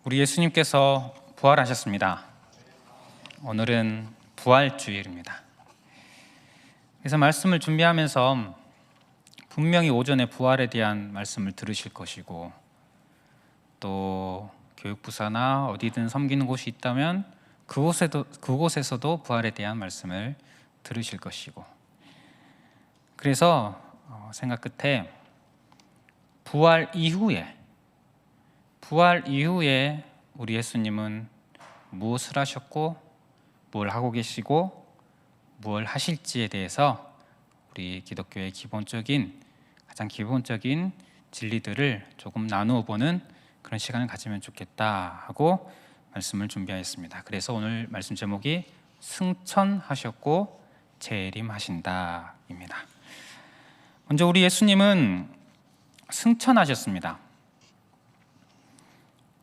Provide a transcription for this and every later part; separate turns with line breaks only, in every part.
우리 예수님께서 부활하셨습니다. 오늘은 부활주일입니다. 그래서 말씀을 준비하면서 분명히 오전에 부활에 대한 말씀을 들으실 것이고, 또 교육부사나 어디든 섬기는 곳이 있다면 그곳에서도 부활에 대한 말씀을 들으실 것이고, 그래서 생각 끝에 부활 이후에 우리 예수님은 무엇을 하셨고 뭘 하고 계시고 뭘 하실지에 대해서 우리 기독교의 가장 기본적인 진리들을 조금 나누어 보는 그런 시간을 가지면 좋겠다 하고 말씀을 준비하였습니다. 그래서 오늘 말씀 제목이 승천하셨고 재림하신다입니다. 먼저 우리 예수님은 승천하셨습니다.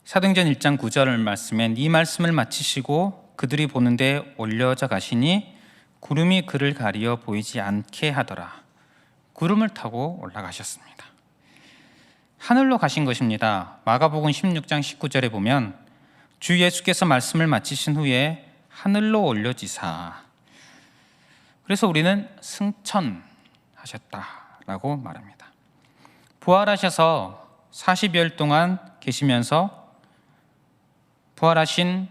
사도행전 1장 9절 말씀엔 이 말씀을 마치시고 그들이 보는데 올려져 가시니 구름이 그를 가리어 보이지 않게 하더라. 구름을 타고 올라가셨습니다. 하늘로 가신 것입니다. 마가복음 16장 19절에 보면 주 예수께서 말씀을 마치신 후에 하늘로 올려지사, 그래서 우리는 승천하셨다라고 말합니다. 부활하셔서 40여일 동안 계시면서 부활하신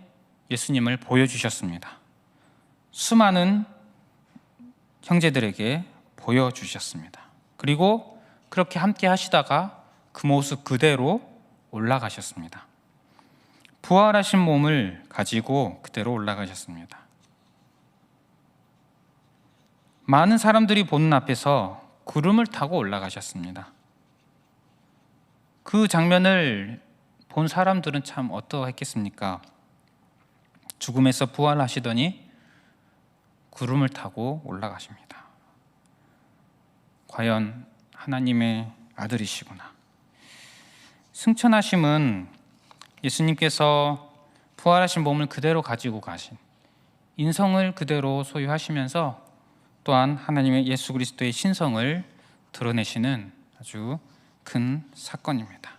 예수님을 보여주셨습니다. 수많은 형제들에게 보여주셨습니다. 그리고 그렇게 함께 하시다가 그 모습 그대로 올라가셨습니다. 부활하신 몸을 가지고 그대로 올라가셨습니다. 많은 사람들이 보는 앞에서 구름을 타고 올라가셨습니다. 그 장면을 본 사람들은 참 어떠했겠습니까? 죽음에서 부활하시더니 구름을 타고 올라가십니다. 과연 하나님의 아들이시구나. 승천하심은 예수님께서 부활하신 몸을 그대로 가지고 가신, 인성을 그대로 소유하시면서 또한 하나님의 예수 그리스도의 신성을 드러내시는 아주 큰 사건입니다.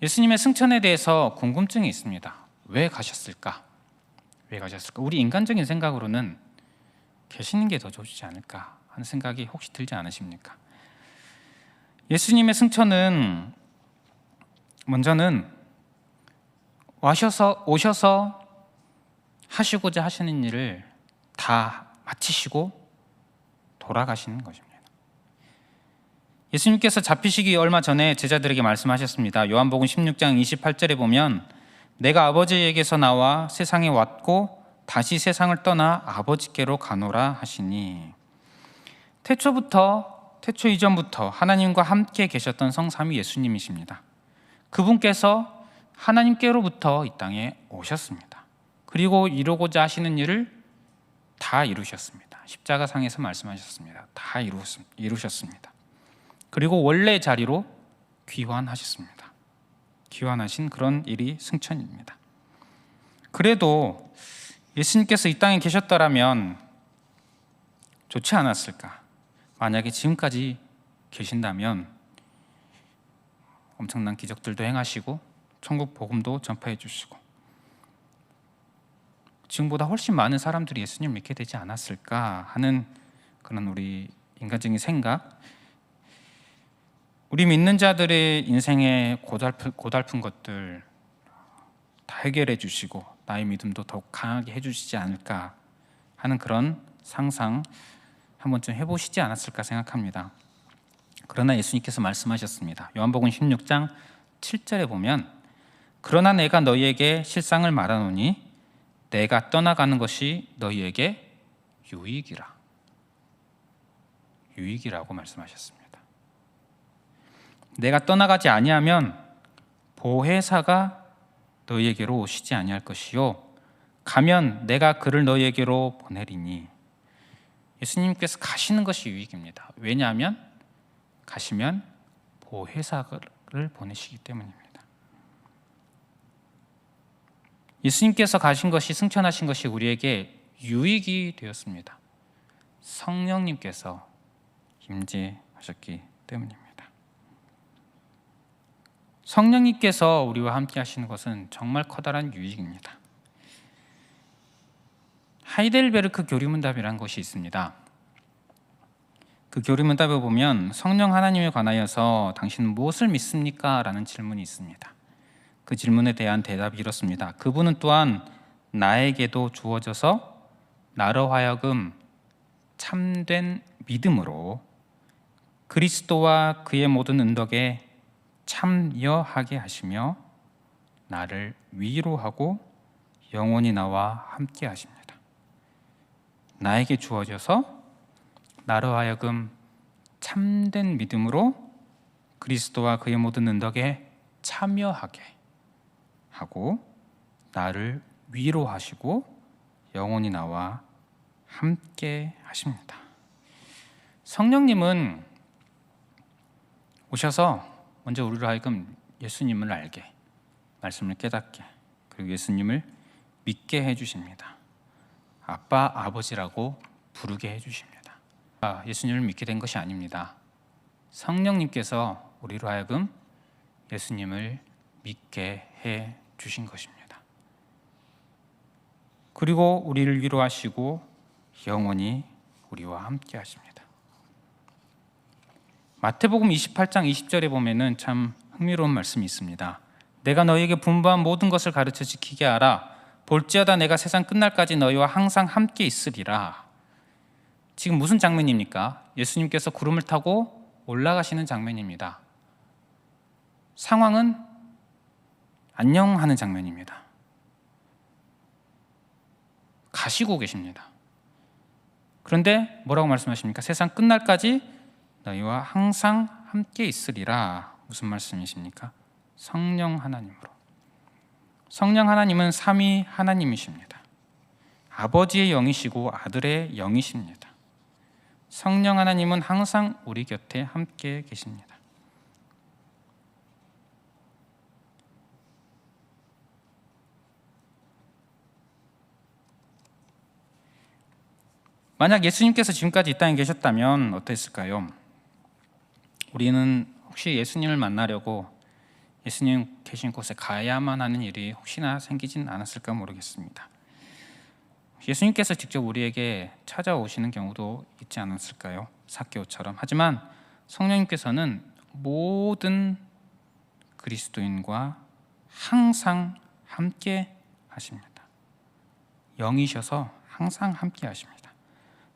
예수님의 승천에 대해서 궁금증이 있습니다. 왜 가셨을까? 우리 인간적인 생각으로는 계시는 게 더 좋지 않을까 하는 생각이 혹시 들지 않으십니까? 예수님의 승천은 먼저는 오셔서 하시고자 하시는 일을 다 마치시고 돌아가시는 것입니다. 예수님께서 잡히시기 얼마 전에 제자들에게 말씀하셨습니다. 요한복음 16장 28절에 보면 내가 아버지에게서 나와 세상에 왔고 다시 세상을 떠나 아버지께로 가노라 하시니, 태초 이전부터 하나님과 함께 계셨던 성삼위 예수님이십니다. 그분께서 하나님께로부터 이 땅에 오셨습니다. 그리고 이루고자 하시는 일을 다 이루셨습니다. 십자가상에서 말씀하셨습니다. 다 이루셨습니다. 그리고 원래 자리로 귀환하셨습니다. 귀환하신 그런 일이 승천입니다. 그래도 예수님께서 이 땅에 계셨더라면 좋지 않았을까? 만약에 지금까지 계신다면 엄청난 기적들도 행하시고 천국 복음도 전파해 주시고 지금보다 훨씬 많은 사람들이 예수님을 믿게 되지 않았을까 하는 그런 우리 인간적인 생각, 우리 믿는 자들의 인생의 고달픈 것들 다 해결해 주시고 나의 믿음도 더욱 강하게 해주시지 않을까 하는 그런 상상 한 번쯤 해보시지 않았을까 생각합니다. 그러나 예수님께서 말씀하셨습니다. 요한복음 16장 7절에 보면 그러나 내가 너희에게 실상을 말하노니 내가 떠나가는 것이 너희에게 유익이라고 말씀하셨습니다. 내가 떠나가지 아니하면 보혜사가 너희에게로 오시지 아니할 것이요 가면 내가 그를 너희에게로 보내리니, 예수님께서 가시는 것이 유익입니다. 왜냐하면 가시면 보혜사를 보내시기 때문입니다. 예수님께서 가신 것이, 승천하신 것이 우리에게 유익이 되었습니다. 성령님께서 임재하셨기 때문입니다. 성령님께서 우리와 함께 하시는 것은 정말 커다란 유익입니다. 하이델베르크 교리문답이라는 것이 있습니다. 그 교리문답에 보면 성령 하나님에 관하여서 당신은 무엇을 믿습니까? 라는 질문이 있습니다. 그 질문에 대한 대답이 이렇습니다. 그분은 또한 나에게도 주어져서 나로 하여금 참된 믿음으로 그리스도와 그의 모든 은덕에 참여하게 하시며 나를 위로하고 영원히 나와 함께 하십니다. 나에게 주어져서 나로 하여금 참된 믿음으로 그리스도와 그의 모든 은덕에 참여하게 하고 나를 위로하시고 영원히 나와 함께 하십니다. 성령님은 오셔서 먼저 우리로 하여금 예수님을 알게, 말씀을 깨닫게, 그리고 예수님을 믿게 해주십니다. 아빠, 아버지라고 부르게 해주십니다. 예수님을 믿게 된 것이 아닙니다. 성령님께서 우리로 하여금 예수님을 믿게 해주신 것입니다. 그리고 우리를 위로하시고 영원히 우리와 함께 하십니다. 마태복음 28장 20절에 보면은 참 흥미로운 말씀이 있습니다. 내가 너희에게 분부한 모든 것을 가르쳐 지키게 하라. 볼지어다 내가 세상 끝날까지 너희와 항상 함께 있으리라. 지금 무슨 장면입니까? 예수님께서 구름을 타고 올라가시는 장면입니다. 상황은 안녕하는 장면입니다. 가시고 계십니다. 그런데 뭐라고 말씀하십니까? 세상 끝날까지 너희와 항상 함께 있으리라. 무슨 말씀이십니까? 성령 하나님으로. 성령 하나님은 삼위 하나님이십니다. 아버지의 영이시고 아들의 영이십니다. 성령 하나님은 항상 우리 곁에 함께 계십니다. 만약 예수님께서 지금까지 이 땅에 계셨다면 어땠을까요? 우리는 혹시 예수님을 만나려고 예수님 계신 곳에 가야만 하는 일이 혹시나 생기진 않았을까 모르겠습니다. 예수님께서 직접 우리에게 찾아오시는 경우도 있지 않았을까요? 삭개오처럼. 하지만 성령님께서는 모든 그리스도인과 항상 함께 하십니다. 영이셔서 항상 함께 하십니다.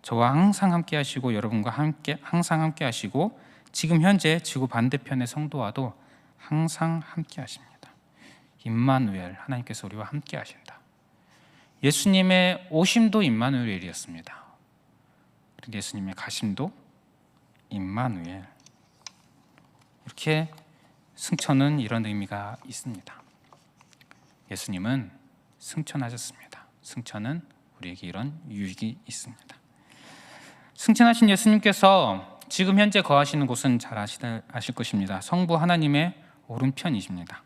저와 항상 함께 하시고 여러분과 항상 함께 하시고 지금 현재 지구 반대편의 성도와도 항상 함께 하십니다. 임마누엘, 하나님께서 우리와 함께 하신다. 예수님의 오심도 임마누엘이었습니다. 그리고 예수님의 가심도 임마누엘. 이렇게 승천은 이런 의미가 있습니다. 예수님은 승천하셨습니다. 승천은 우리에게 이런 유익이 있습니다. 승천하신 예수님께서 지금 현재 거하시는 곳은 잘 아실 것입니다. 성부 하나님의 오른편이십니다.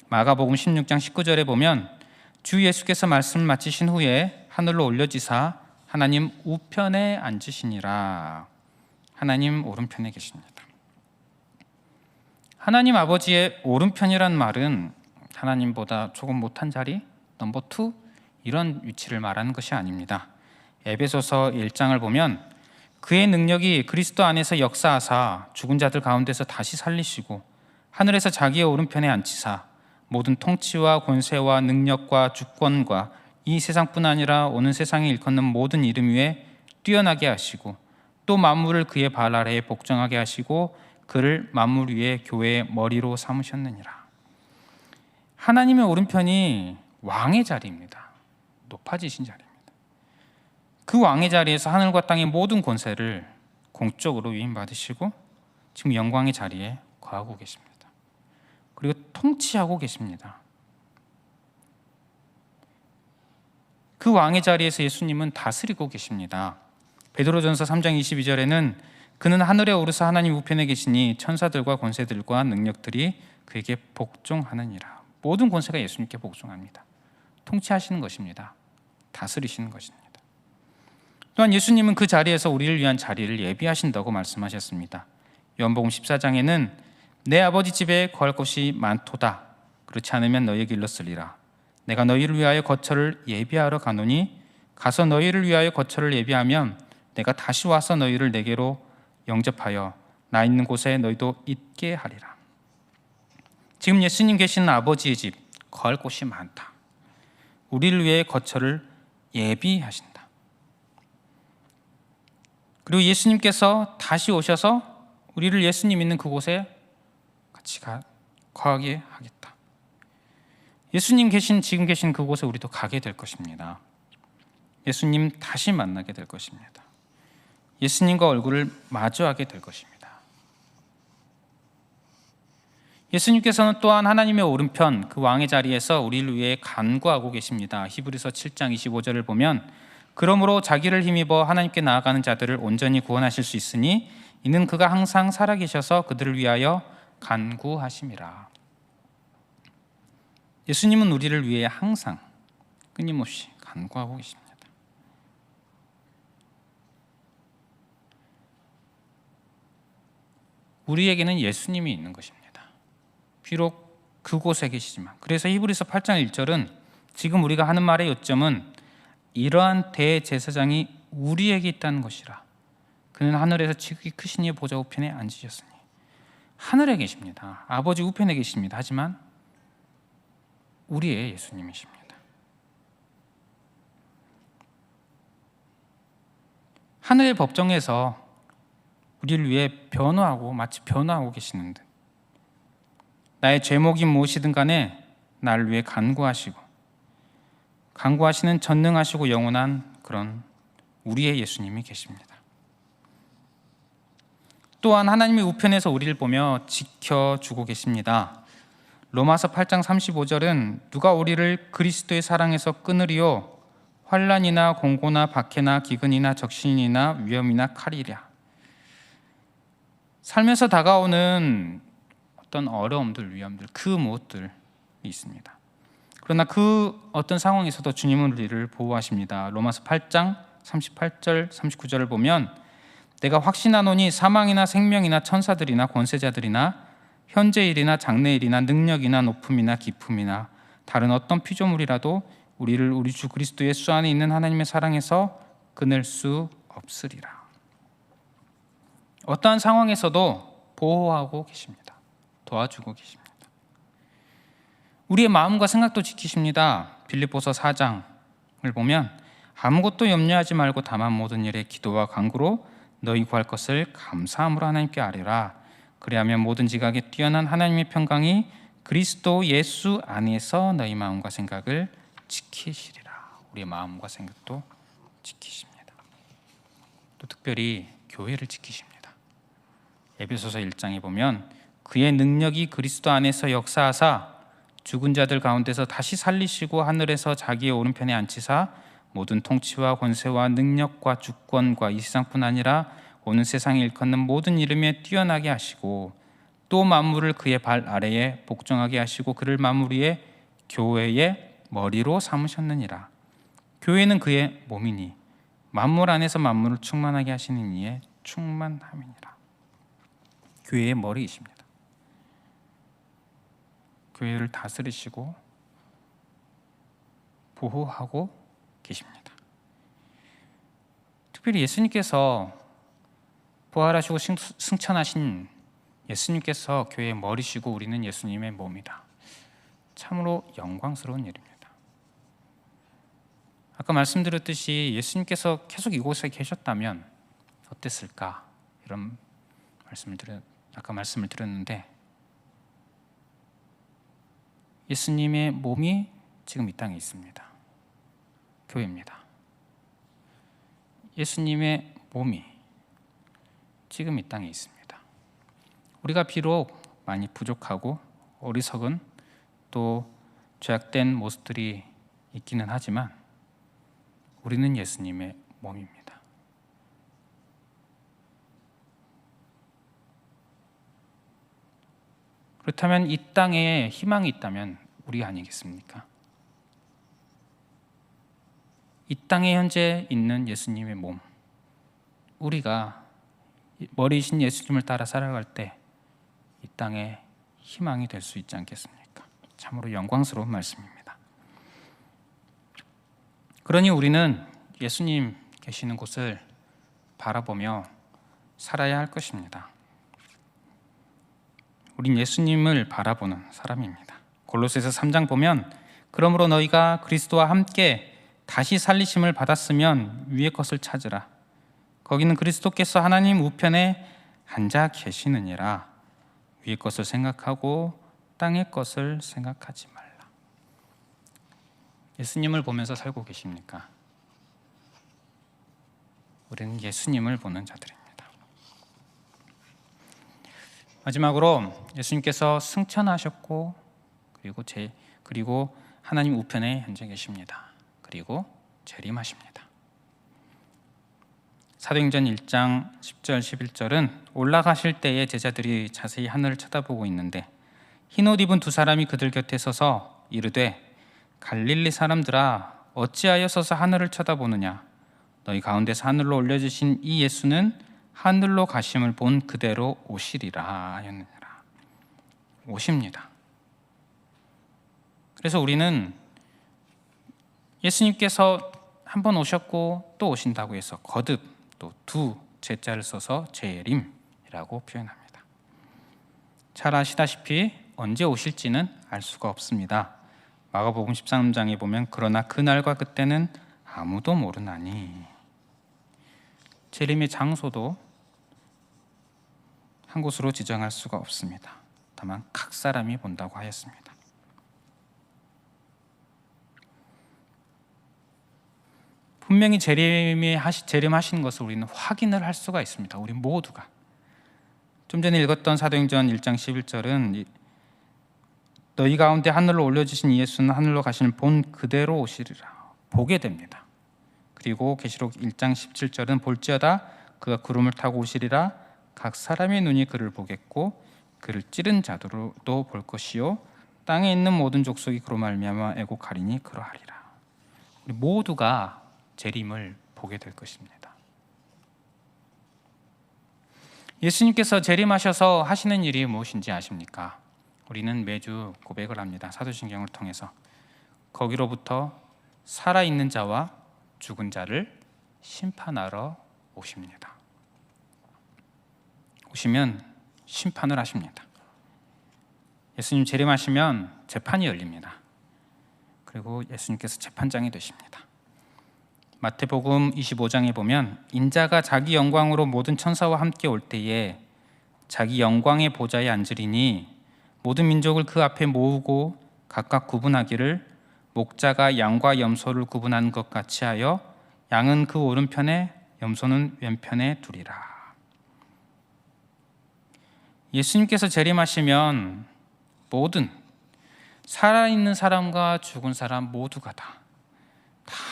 마가복음 16장 19절에 보면 주 예수께서 말씀을 마치신 후에 하늘로 올려지사 하나님 우편에 앉으시니라. 하나님 오른편에 계십니다. 하나님 아버지의 오른편이란 말은 하나님보다 조금 못한 자리, 넘버 2 이런 위치를 말하는 것이 아닙니다. 에베소서 1장을 보면 그의 능력이 그리스도 안에서 역사하사 죽은 자들 가운데서 다시 살리시고 하늘에서 자기의 오른편에 앉히사 모든 통치와 권세와 능력과 주권과 이 세상뿐 아니라 오는 세상에 일컫는 모든 이름 위에 뛰어나게 하시고 또 만물을 그의 발 아래에 복종하게 하시고 그를 만물 위에 교회의 머리로 삼으셨느니라. 하나님의 오른편이 왕의 자리입니다. 높아지신 자리입니다. 그 왕의 자리에서 하늘과 땅의 모든 권세를 공적으로 위임받으시고 지금 영광의 자리에 거하고 계십니다. 그리고 통치하고 계십니다. 그 왕의 자리에서 예수님은 다스리고 계십니다. 베드로전서 3장 22절에는 그는 하늘에 오르사 하나님 우편에 계시니 천사들과 권세들과 능력들이 그에게 복종하느니라. 모든 권세가 예수님께 복종합니다. 통치하시는 것입니다. 다스리시는 것입니다. 또한 예수님은 그 자리에서 우리를 위한 자리를 예비하신다고 말씀하셨습니다. 요한복음 14장에는 내 아버지 집에 거할 곳이 많도다. 그렇지 않으면 너희에게 일렀으리라. 내가 너희를 위하여 거처를 예비하러 가노니 가서 너희를 위하여 거처를 예비하면 내가 다시 와서 너희를 내게로 영접하여 나 있는 곳에 너희도 있게 하리라. 지금 예수님 계시는 아버지의 집, 거할 곳이 많다. 우리를 위해 거처를 예비하신다. 그리고 예수님께서 다시 오셔서 우리를 예수님 있는 그곳에 같이 거하게 하겠다. 예수님 지금 계신 그곳에 우리도 가게 될 것입니다. 예수님 다시 만나게 될 것입니다. 예수님과 얼굴을 마주하게 될 것입니다. 예수님께서는 또한 하나님의 오른편 그 왕의 자리에서 우리를 위해 간구하고 계십니다. 히브리서 7장 25절을 보면 그러므로 자기를 힘입어 하나님께 나아가는 자들을 온전히 구원하실 수 있으니 이는 그가 항상 살아계셔서 그들을 위하여 간구하심이라. 예수님은 우리를 위해 항상 끊임없이 간구하고 계십니다. 우리에게는 예수님이 있는 것입니다. 비록 그곳에 계시지만, 그래서 히브리서 8장 1절은 지금 우리가 하는 말의 요점은 이러한 대제사장이 우리에게 있다는 것이라. 그는 하늘에서 지극히 크신 이의 보좌 우편에 앉으셨으니. 하늘에 계십니다. 아버지 우편에 계십니다. 하지만 우리의 예수님이십니다. 하늘의 법정에서 우리를 위해 마치 변호하고 계시는 듯 나의 죄목이 무엇이든 간에 나를 위해 간구하시는 전능하시고 영원한 그런 우리의 예수님이 계십니다. 또한 하나님의 우편에서 우리를 보며 지켜주고 계십니다. 로마서 8장 35절은 누가 우리를 그리스도의 사랑에서 끊으리요? 환난이나 공고나 박해나 기근이나 적신이나 위험이나 칼이랴. 살면서 다가오는 어떤 어려움들, 위험들, 그 무엇들이 있습니다. 그러나 그 어떤 상황에서도 주님은 우리를 보호하십니다. 로마서 8장 38절, 39절을 보면 내가 확신하노니 사망이나 생명이나 천사들이나 권세자들이나 현재일이나 장래일이나 능력이나 높음이나 깊음이나 다른 어떤 피조물이라도 우리를 우리 주 그리스도 예수 안에 있는 하나님의 사랑에서 끊을 수 없으리라. 어떠한 상황에서도 보호하고 계십니다. 도와주고 계십니다. 우리의 마음과 생각도 지키십니다. 빌립보서 4장을 보면 아무것도 염려하지 말고 다만 모든 일에 기도와 간구로 너희 구할 것을 감사함으로 하나님께 아뢰라. 그리하면 모든 지각에 뛰어난 하나님의 평강이 그리스도 예수 안에서 너희 마음과 생각을 지키시리라. 우리의 마음과 생각도 지키십니다. 또 특별히 교회를 지키십니다. 에베소서 1장에 보면 그의 능력이 그리스도 안에서 역사하사 죽은 자들 가운데서 다시 살리시고 하늘에서 자기의 오른편에 앉히사 모든 통치와 권세와 능력과 주권과 이 세상뿐 아니라 오는 세상에 일컫는 모든 이름에 뛰어나게 하시고 또 만물을 그의 발 아래에 복종하게 하시고 그를 만물 위에 교회의 머리로 삼으셨느니라. 교회는 그의 몸이니 만물 안에서 만물을 충만하게 하시는 이의 충만함이니라. 교회의 머리이십니다. 교회를 다스리시고 보호하고 계십니다. 특별히 예수님께서 부활하시고 승천하신 예수님께서 교회의 머리시고 우리는 예수님의 몸이다. 참으로 영광스러운 일입니다. 아까 말씀드렸듯이 예수님께서 계속 이곳에 계셨다면 어땠을까? 이런 아까 말씀을 드렸는데 예수님의 몸이 지금 이 땅에 있습니다. 교회입니다. 예수님의 몸이 지금 이 땅에 있습니다. 우리가 비록 많이 부족하고 어리석은 또 죄악된 모습들이 있기는 하지만 우리는 예수님의 몸입니다. 그렇다면 이 땅에 희망이 있다면 우리 아니겠습니까? 이 땅에 현재 있는 예수님의 몸, 우리가 머리이신 예수님을 따라 살아갈 때 이 땅에 희망이 될 수 있지 않겠습니까? 참으로 영광스러운 말씀입니다. 그러니 우리는 예수님 계시는 곳을 바라보며 살아야 할 것입니다. 우린 예수님을 바라보는 사람입니다. 골로새서 3장 보면 그러므로 너희가 그리스도와 함께 다시 살리심을 받았으면 위의 것을 찾으라. 거기는 그리스도께서 하나님 우편에 앉아 계시느니라. 위의 것을 생각하고 땅의 것을 생각하지 말라. 예수님을 보면서 살고 계십니까? 우리는 예수님을 보는 자들입니다. 마지막으로 예수님께서 승천하셨고 그리고 하나님 우편에 앉아 계십니다. 그리고 재림하십니다. 사도행전 1장 10절 11절은 올라가실 때에 제자들이 자세히 하늘을 쳐다보고 있는데 흰옷 입은 두 사람이 그들 곁에 서서 이르되 갈릴리 사람들아 어찌하여 서서 하늘을 쳐다보느냐 너희 가운데서 하늘로 올려주신 이 예수는 하늘로 가심을 본 그대로 오시리라 하였느니라. 오십니다. 그래서 우리는 예수님께서 한 번 오셨고 또 오신다고 해서 거듭 또 두 제자를 써서 재림이라고 표현합니다. 잘 아시다시피 언제 오실지는 알 수가 없습니다. 마가복음 13장에 보면 그러나 그날과 그때는 아무도 모르나니. 재림의 장소도 한 곳으로 지정할 수가 없습니다. 다만 각 사람이 본다고 하였습니다. 분명히 재림하신 것을 우리는 확인을 할 수가 있습니다. 우리 모두가. 좀 전에 읽었던 사도행전 1장 11절은 너희 가운데 하늘로 올려주신 예수는 하늘로 가시는 본 그대로 오시리라. 보게 됩니다. 그리고 계시록 1장 17절은 볼지어다 그가 구름을 타고 오시리라. 각 사람의 눈이 그를 보겠고 그를 찌른 자들도 볼 것이요 땅에 있는 모든 족속이 그로 말미암아 애곡하리니 그러하리라. 우리 모두가 재림을 보게 될 것입니다. 예수님께서 재림하셔서 하시는 일이 무엇인지 아십니까? 우리는 매주 고백을 합니다. 사도신경을 통해서 거기로부터 살아있는 자와 죽은 자를 심판하러 오십니다. 오시면 심판을 하십니다. 예수님 재림하시면 재판이 열립니다. 그리고 예수님께서 재판장이 되십니다. 마태복음 25장에 보면 인자가 자기 영광으로 모든 천사와 함께 올 때에 자기 영광의 보좌에 앉으리니 모든 민족을 그 앞에 모으고 각각 구분하기를 목자가 양과 염소를 구분하는 것 같이 하여 양은 그 오른편에 염소는 왼편에 두리라. 예수님께서 재림하시면 모든 살아있는 사람과 죽은 사람 모두가 다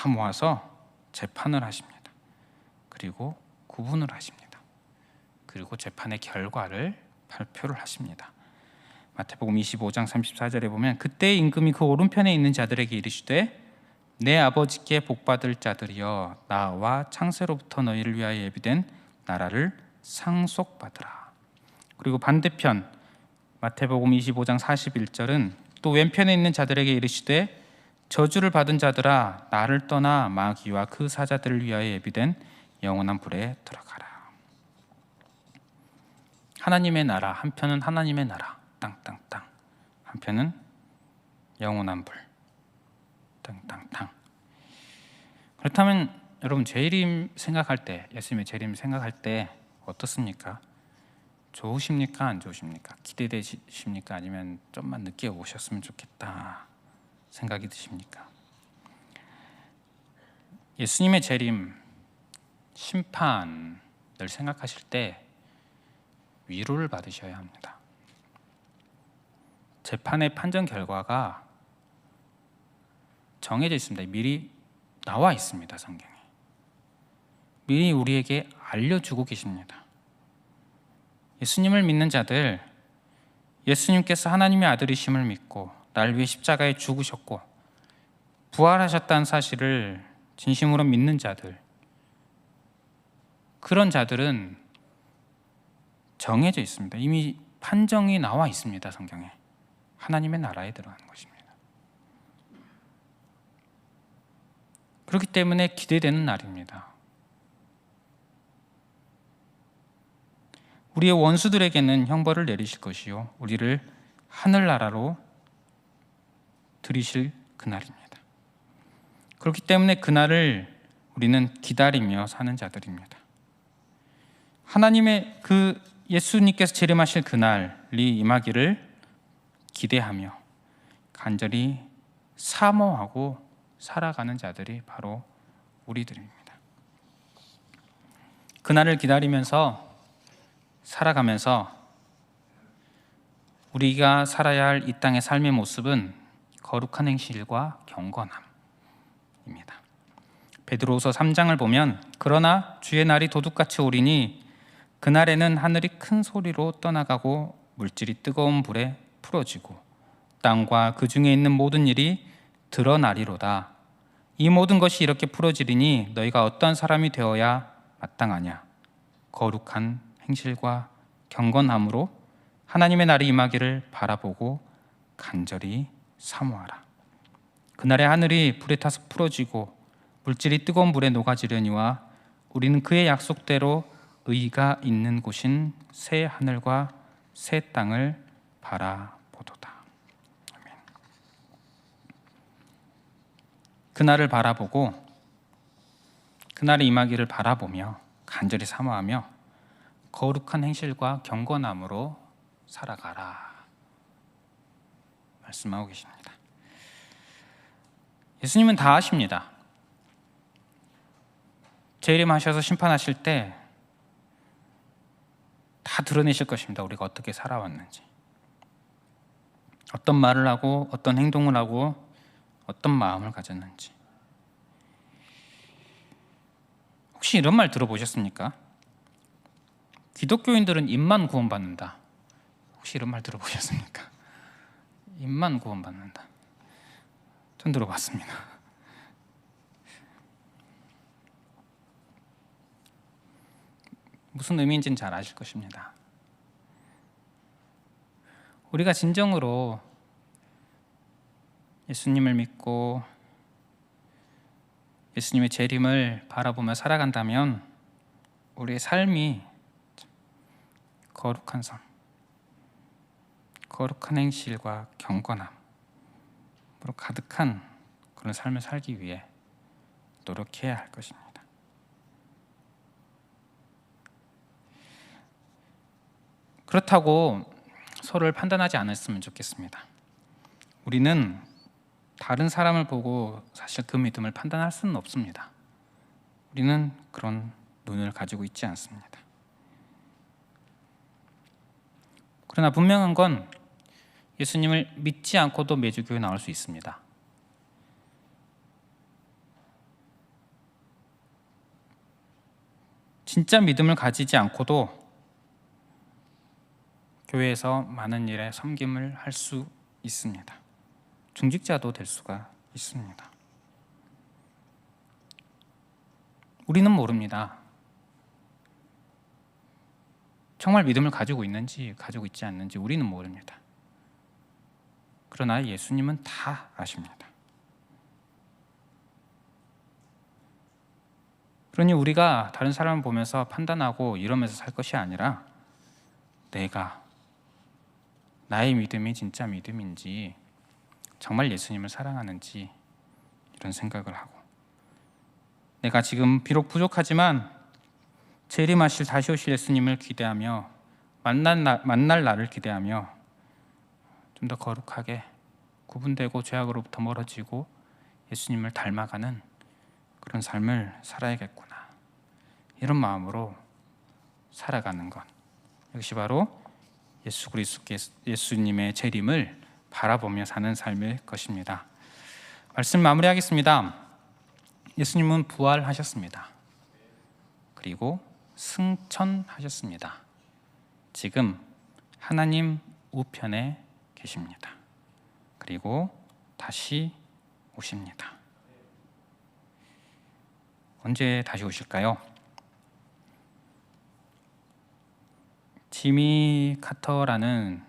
모아서 재판을 하십니다. 그리고 구분을 하십니다. 그리고 재판의 결과를 발표를 하십니다. 마태복음 25장 34절에 보면 그때 임금이 그 오른편에 있는 자들에게 이르시되 내 아버지께 복받을 자들이여 나와 창세로부터 너희를 위하여 예비된 나라를 상속받으라. 그리고 반대편 마태복음 25장 41절은 또 왼편에 있는 자들에게 이르시되 저주를 받은 자들아 나를 떠나 마귀와 그 사자들을 위하여 예비된 영원한 불에 들어가라. 하나님의 나라 한편은 하나님의 나라 땅땅땅, 한편은 영원한 불 땅땅땅. 그렇다면 여러분 재림 생각할 때, 예수님의 재림 생각할 때 어떻습니까? 좋으십니까? 안 좋으십니까? 기대되십니까? 아니면 좀만 늦게 오셨으면 좋겠다 생각이 드십니까? 예수님의 재림, 심판을 생각하실 때 위로를 받으셔야 합니다. 재판의 판정 결과가 정해져 있습니다. 미리 나와 있습니다. 성경에. 미리 우리에게 알려주고 계십니다. 예수님을 믿는 자들, 예수님께서 하나님의 아들이심을 믿고 나를 위해 십자가에 죽으셨고 부활하셨다는 사실을 진심으로 믿는 자들, 그런 자들은 정해져 있습니다. 이미 판정이 나와 있습니다. 성경에. 하나님의 나라에 들어가는 것입니다. 그렇기 때문에 기대되는 날입니다. 우리의 원수들에게는 형벌을 내리실 것이요 우리를 하늘나라로 들이실 그날입니다. 그렇기 때문에 그날을 우리는 기다리며 사는 자들입니다. 하나님의 그 예수님께서 재림하실 그날이 임하기를 기대하며 간절히 사모하고 살아가는 자들이 바로 우리들입니다. 그날을 기다리면서 살아가면서 우리가 살아야 할 이 땅의 삶의 모습은 거룩한 행실과 경건함입니다. 베드로후서 3장을 보면 그러나 주의 날이 도둑같이 오리니 그날에는 하늘이 큰 소리로 떠나가고 물질이 뜨거운 불에 풀어지고 땅과 그 중에 있는 모든 일이 드러나리로다. 이 모든 것이 이렇게 풀어지리니 너희가 어떤 사람이 되어야 마땅하냐. 거룩한 행실과 경건함으로 하나님의 날이 임하기를 바라보고 간절히 사모하라. 그날에 하늘이 불에 타서 풀어지고 물질이 뜨거운 불에 녹아지려니와 우리는 그의 약속대로 의가 있는 곳인 새 하늘과 새 땅을 바라보도다. 아멘. 그날을 바라보고 그날이 임하기를 바라보며 간절히 사모하며 거룩한 행실과 경건함으로 살아가라 말씀하고 계십니다. 예수님은 다 아십니다. 재림하셔서 심판하실 때 다 드러내실 것입니다. 우리가 어떻게 살아왔는지, 어떤 말을 하고 어떤 행동을 하고 어떤 마음을 가졌는지. 혹시 이런 말 들어보셨습니까? 기독교인들은 입만 구원받는다. 혹시 이런 말 들어보셨습니까? 입만 구원받는다. 전 들어봤습니다. 무슨 의미인지는 잘 아실 것입니다. 우리가 진정으로 예수님을 믿고 예수님의 재림을 바라보며 살아간다면 우리의 삶이 거룩한 삶, 거룩한 행실과 경건함으로 가득한 그런 삶을 살기 위해 노력해야 할 것입니다. 그렇다고 서로를 판단하지 않았으면 좋겠습니다. 우리는 다른 사람을 보고 사실 그 믿음을 판단할 수는 없습니다. 우리는 그런 눈을 가지고 있지 않습니다. 그러나 분명한 건 예수님을 믿지 않고도 매주 교회 나올 수 있습니다. 진짜 믿음을 가지지 않고도 교회에서 많은 일에 섬김을 할 수 있습니다. 중직자도 될 수가 있습니다. 우리는 모릅니다. 정말 믿음을 가지고 있는지 가지고 있지 않는지 우리는 모릅니다. 그러나 예수님은 다 아십니다. 그러니 우리가 다른 사람을 보면서 판단하고 이러면서 살 것이 아니라 내가 나의 믿음이 진짜 믿음인지 정말 예수님을 사랑하는지 이런 생각을 하고 내가 지금 비록 부족하지만 재림하실 다시 오실 예수님을 기대하며 만날 날을 기대하며 좀 더 거룩하게 구분되고 죄악으로부터 멀어지고 예수님을 닮아가는 그런 삶을 살아야겠구나. 이런 마음으로 살아가는 것. 이것이 바로 예수 그리스도께서 예수님의 재림을 바라보며 사는 삶일 것입니다. 말씀 마무리하겠습니다. 예수님은 부활하셨습니다. 그리고 승천하셨습니다. 지금 하나님 우편에 계십니다. 그리고 다시 오십니다. 언제 다시 오실까요? 지미 카터라는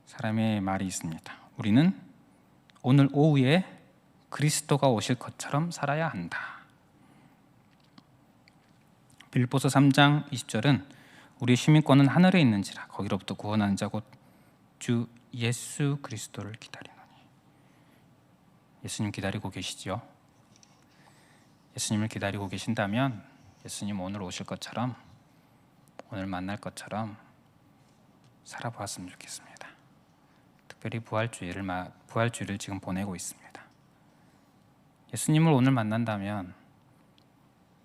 사람의 말이 있습니다. 우리는 오늘 오후에 그리스도가 오실 것처럼 살아야 한다. 빌립보서 3장 20절은 우리의 시민권은 하늘에 있는지라 거기로부터 구원하는 자 곧 주 예수 그리스도를 기다리노니. 예수님 기다리고 계시죠? 예수님을 기다리고 계신다면 예수님 오늘 오실 것처럼, 오늘 만날 것처럼 살아보았으면 좋겠습니다. 특별히 부활주의를 지금 보내고 있습니다. 예수님을 오늘 만난다면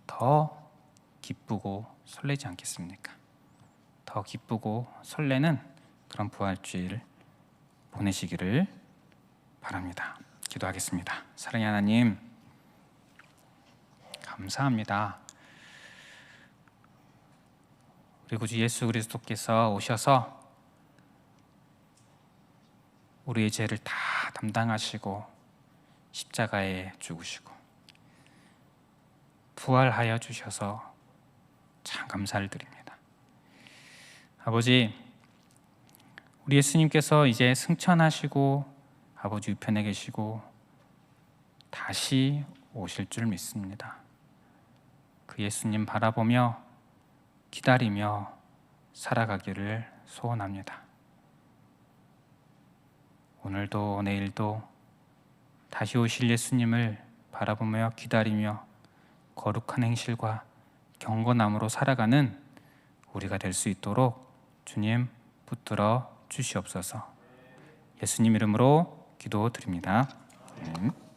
더 기쁘고 설레지 않겠습니까? 더 기쁘고 설레는 그런 부활주의를 보내시기를 바랍니다. 기도하겠습니다. 사랑의 하나님, 감사합니다. 우리 구주 예수 그리스도께서 오셔서 우리의 죄를 다 담당하시고 십자가에 죽으시고 부활하여 주셔서 참 감사를 드립니다. 아버지, 우리 예수님께서 이제 승천하시고 아버지 우편에 계시고 다시 오실 줄 믿습니다. 그 예수님 바라보며 기다리며 살아가기를 소원합니다. 오늘도 내일도 다시 오실 예수님을 바라보며 기다리며 거룩한 행실과 경건함으로 살아가는 우리가 될 수 있도록 주님 붙들어 주시옵소서. 예수님 이름으로 기도드립니다. 아멘.